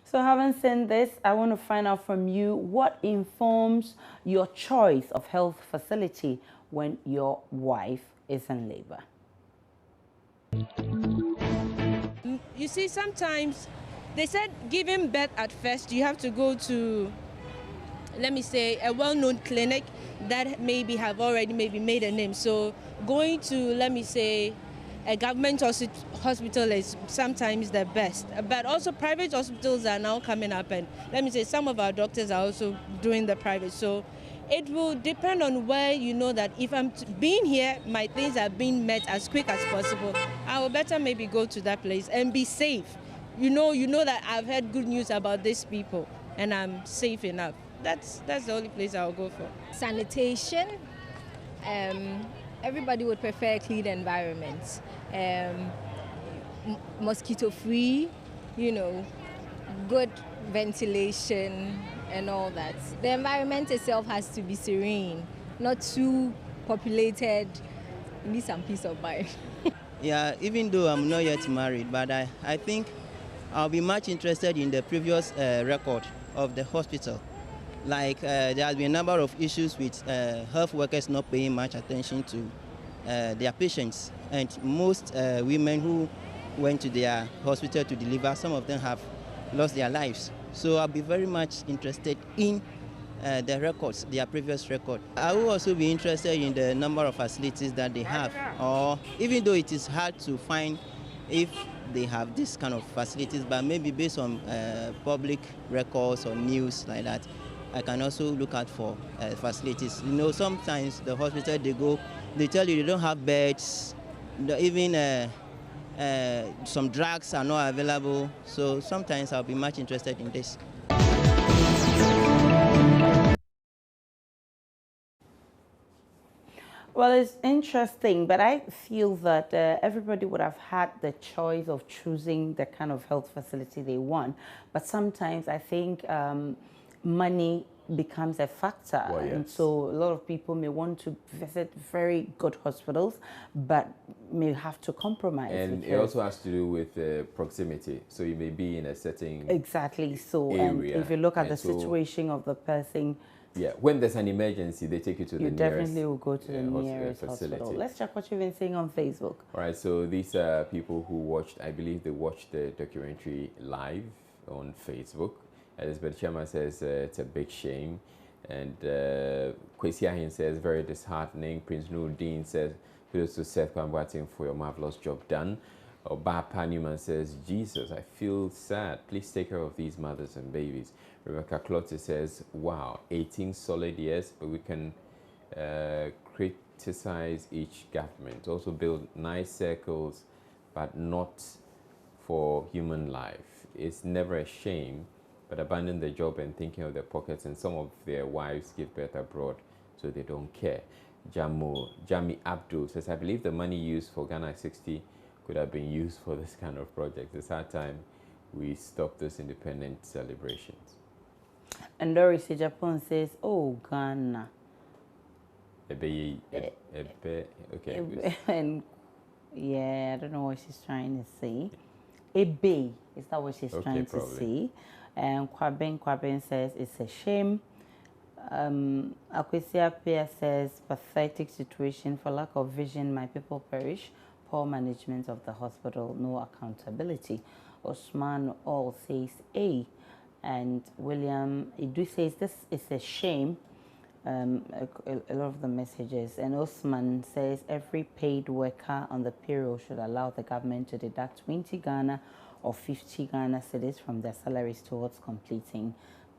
So having seen this, I want to find out from you what informs your choice of health facility when your wife is in labor. You see, sometimes they said giving birth at first, you have to go to, let me say, a well-known clinic that maybe have already maybe made a name. So going to, let me say, a government hospital is sometimes the best. But also private hospitals are now coming up, and let me say some of our doctors are also doing the private. So it will depend on where you know that if I'm being here, my things are being met as quick as possible. I will better maybe go to that place and be safe. You know that I've heard good news about these people and I'm safe enough. That's the only place I'll go for. Sanitation. Everybody would prefer a clean environment. Mosquito free, you know, good ventilation and all that. The environment itself has to be serene, not too populated. You need some peace of mind. Yeah, even though I'm not yet married, but I think I'll be much interested in the previous record of the hospital. Like there has been a number of issues with health workers not paying much attention to their patients. And most women who went to their hospital to deliver, some of them have lost their lives. So I'll be very much interested in the records, their previous record. I will also be interested in the number of facilities that they have, or even though it is hard to find if they have this kind of facilities, but maybe based on public records or news like that, I can also look out for facilities. You know, sometimes the hospital they tell you they don't have beds, even some drugs are not available. So sometimes I'll be much interested in this. Well, it's interesting, but I feel that everybody would have had the choice of choosing the kind of health facility they want. But sometimes I think money becomes a factor. Well, yes. And so a lot of people may want to visit very good hospitals, but may have to compromise. And it also has to do with proximity. So you may be in a setting. Exactly. So area, and if you look at the so, situation of the person, yeah, when there's an emergency, they take you to the you nearest definitely will go to the nearest facility. hospital. Let's check what you've been saying on Facebook. All right, so these are people who watched, I believe they watched the documentary live on Facebook. Elizabeth Chama says it's a big shame. And Kwesi Ahin says, very disheartening. Prince Nuruddin says, kudos to Seth Kwamboating for your marvelous job done. Obapa Newman says, Jesus, I feel sad. Please take care of these mothers and babies. Rebecca Clotte says, wow, 18 solid years, but we can criticize each government. Also build nice circles, but not for human life. It's never a shame, but abandon the job and thinking of their pockets, and some of their wives give birth abroad, so they don't care. Jami Abdul says, I believe the money used for Ghana 60 could have been used for this kind of project. It's hard time we stop this independent celebrations. And Doris Japan says, oh, Ghana. Okay. And yeah, I don't know what she's trying to say. Ebe, is that what she's trying to say? And Kwaben says, it's a shame. Akwesi Apia says, pathetic situation, for lack of vision, my people perish. Poor management of the hospital, no accountability. Osman All says A. And William Idu says, this is a shame. A lot of the messages. And Osman says, every paid worker on the payroll should allow the government to deduct 20 Ghana or 50 Ghana cedis from their salaries towards completing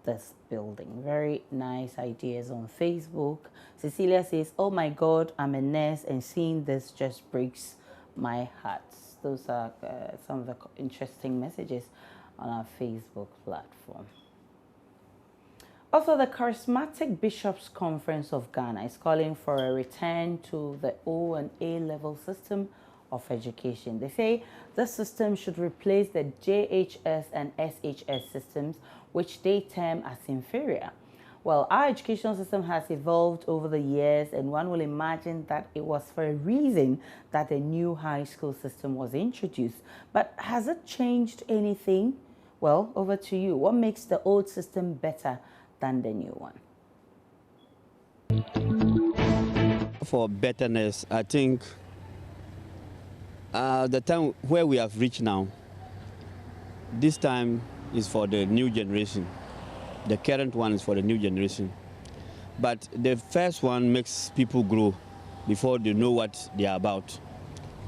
this building. Very nice ideas on Facebook. Cecilia says, oh my God, I'm a nurse and seeing this just breaks my heart. Those are some of the interesting messages on our Facebook platform. Also, the Charismatic Bishops Conference of Ghana is calling for a return to the O and A level system of education. They say this system should replace the JHS and SHS systems, which they term as inferior. Well, our education system has evolved over the years, and one will imagine that it was for a reason that the new high school system was introduced. But has it changed anything? Well, over to you. What makes the old system better than the new one? For betterness, I think the time where we have reached now, this time is for the new generation. The current one is for the new generation. But the first one makes people grow before they know what they are about.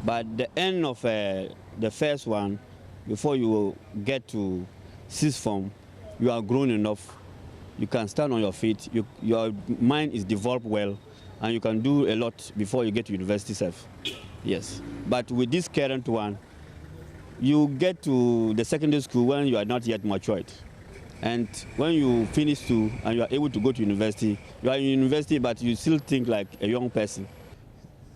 But the end of the first one, before you get to sixth form, you are grown enough. You can stand on your feet. Your mind is developed well, and you can do a lot before you get to university self. Yes. But with this current one, you get to the secondary school when you are not yet matured. And when you finish school and you are able to go to university, you are in university, but you still think like a young person.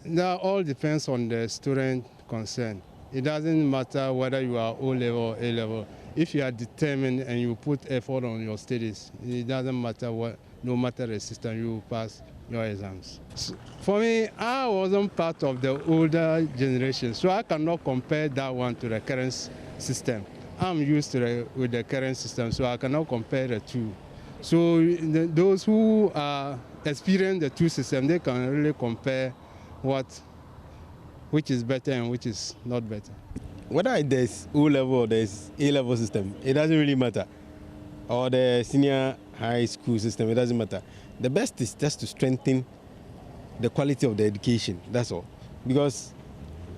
That all depends on the student concerned. It doesn't matter whether you are O level or A level. If you are determined and you put effort on your studies, it doesn't matter what, no matter the system, you pass your exams. So for me, I wasn't part of the older generation, so I cannot compare that one to the current system. I'm used to with the current system, so I cannot compare the two. So those who experience the two systems, they can really compare which is better and which is not better. Whether there's O level or there's A level system, it doesn't really matter. Or the senior high school system, it doesn't matter. The best is just to strengthen the quality of the education, that's all. Because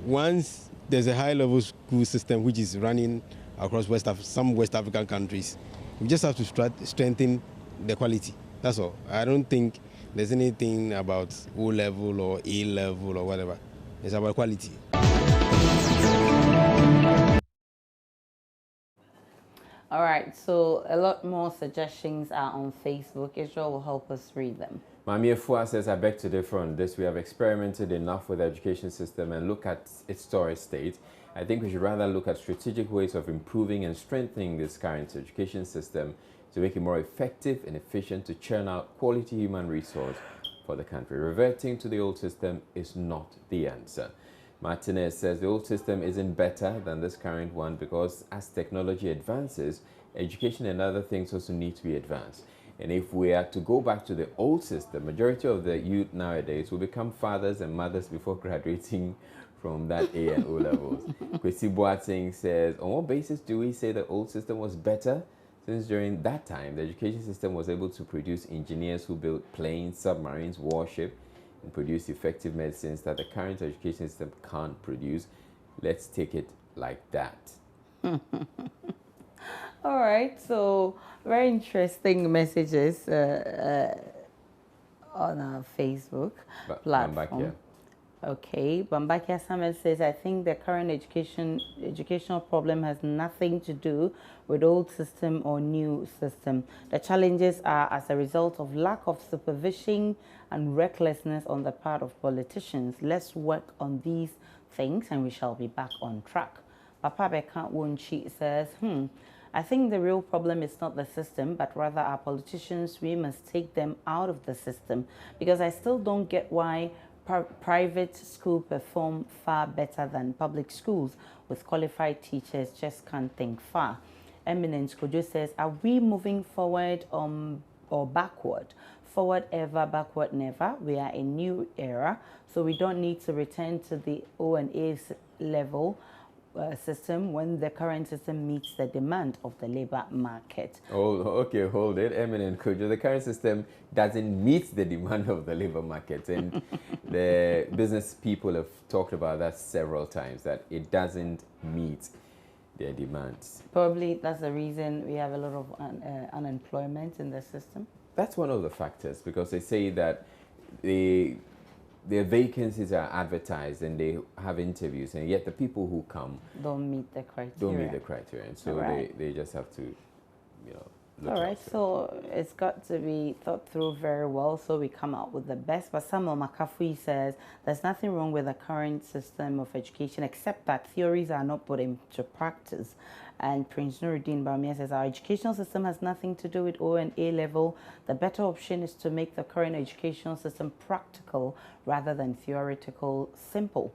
once there's a high level school system which is running across some West African countries, we just have to strengthen the quality, that's all. I don't think there's anything about O level or A level or whatever. It's about quality. All right, so a lot more suggestions are on Facebook. Israel will help us read them. Mami Efua says, I beg to differ on this. We have experimented enough with the education system and look at its storage state. I think we should rather look at strategic ways of improving and strengthening this current education system to make it more effective and efficient to churn out quality human resource for the country. Reverting to the old system is not the answer. Martinez says the old system isn't better than this current one because as technology advances, education and other things also need to be advanced. And if we are to go back to the old system, majority of the youth nowadays will become fathers and mothers before graduating from that A and O levels. Kwesi Boateng says, on what basis do we say the old system was better? Since during that time, the education system was able to produce engineers who built planes, submarines, warships, and produce effective medicines that the current education system can't produce. Let's take it like that. All right, so very interesting messages on our Facebook platform. Okay, Bambakia Samuel says, I think the current educational problem has nothing to do with old system or new system. The challenges are as a result of lack of supervision and recklessness on the part of politicians. Let's work on these things and we shall be back on track. Papa Beka Wunchi says, I think the real problem is not the system, but rather our politicians. We must take them out of the system because I still don't get why private schools perform far better than public schools with qualified teachers. Just can't think far. Eminence Kojo says, are we moving forward or backward? Forward ever, backward never. We are in new era, so we don't need to return to the O and A level system when the current system meets the demand of the labor market. Oh, okay, hold it. Eminent Kojo, the current system doesn't meet the demand of the labor market. And the business people have talked about that several times, that it doesn't meet their demands. Probably that's the reason we have a lot of unemployment in the system. That's one of the factors, because they say that their vacancies are advertised and they have interviews, and yet the people who come don't meet the criteria. Don't meet the criteria, and so they just have to, look all right, so it's got to be thought through very well so we come out with the best. But Samuel Makafui says there's nothing wrong with the current system of education except that theories are not put into practice. And Prince Nuruddin Bamia says our educational system has nothing to do with O and A level. The better option is to make the current educational system practical rather than theoretical, simple.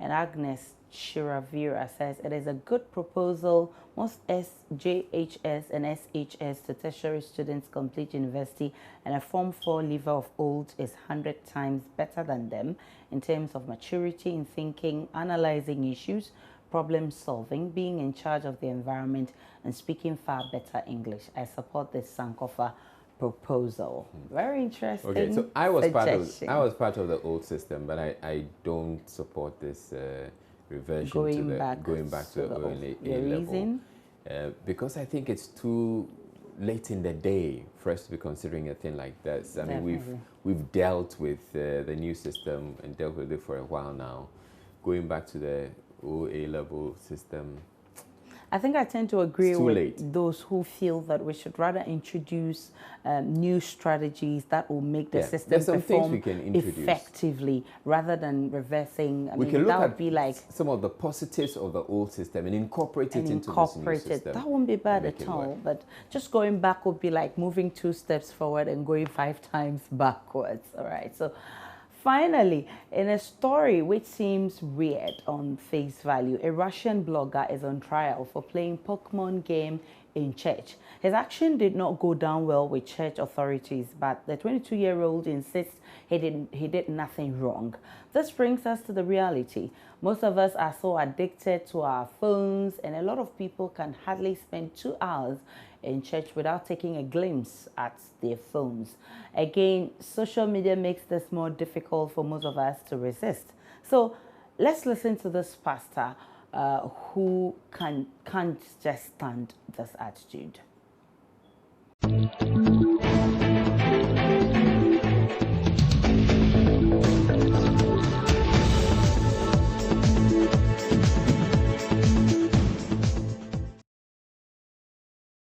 And Agnes Shiravira says it is a good proposal. Most SJHS and SHS to tertiary students complete university, and a Form 4 leaver of old is 100 times better than them in terms of maturity in thinking, analyzing issues, problem solving, being in charge of the environment, and speaking far better English. I support this Sankofa proposal. Very interesting. Okay, so I was suggestion. part of the old system, but I don't support this reversion going back to the A level. Reason? Because I think it's too late in the day for us to be considering a thing like this. I mean, we've dealt with the new system and dealt with it for a while now. Going back to the A level system, I think I tend to agree with those who feel that we should rather introduce new strategies that will make the system perform effectively rather than reversing. We can look at some of the positives of the old system and incorporate it into this new system. That won't be bad at all. But just going back would be like moving 2 steps forward and going 5 times backwards. All right. So finally, in a story which seems weird on face value, a Russian blogger is on trial for playing Pokemon game in church. His action did not go down well with church authorities, but the 22-year-old insists he did nothing wrong. This brings us to the reality. Most of us are so addicted to our phones, and a lot of people can hardly spend 2 hours in church without taking a glimpse at their phones. Again, social media makes this more difficult for most of us to resist. So let's listen to this pastor who can't just stand this attitude.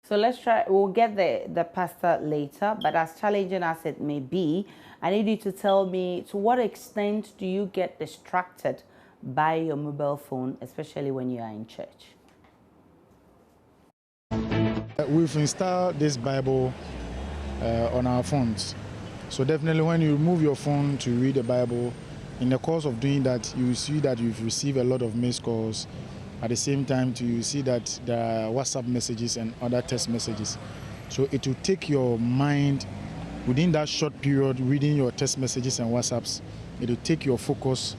So let's try, we'll get the pastor later, but as challenging as it may be, I need you to tell me, to what extent do you get distracted by your mobile phone, especially when you are in church? We've installed this Bible on our phones. So definitely when you remove your phone to read the Bible, in the course of doing that, you see that you've received a lot of missed calls. At the same time, you see that there are WhatsApp messages and other text messages. So it will take your mind, within that short period, reading your text messages and WhatsApps, it will take your focus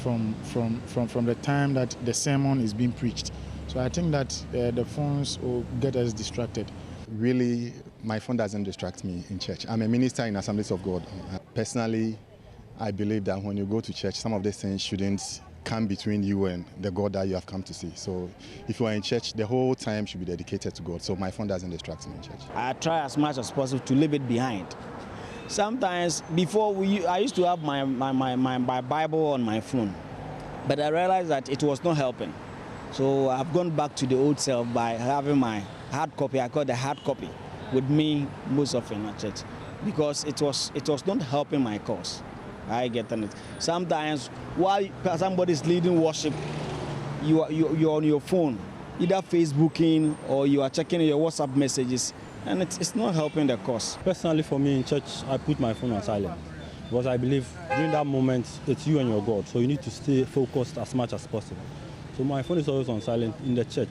from the time that the sermon is being preached. So I think that the phones will get us distracted. Really, my phone doesn't distract me in church. I'm a minister in Assemblies of God. Personally, I believe that when you go to church, some of these things shouldn't come between you and the God that you have come to see. So if you are in church, the whole time should be dedicated to God. So my phone doesn't distract me in church. I try as much as possible to leave it behind. Sometimes before I used to have my Bible on my phone, but I realized that it was not helping. So I've gone back to the old self by having my hard copy. I call the hard copy with me most often at church because it was not helping my cause. I get it. Sometimes while somebody is leading worship, you're on your phone, either Facebooking or you are checking your WhatsApp messages, and it's not helping the cause. Personally, for me in church, I put my phone on silent because I believe during that moment it's you and your God, so you need to stay focused as much as possible. So my phone is always on silent in the church.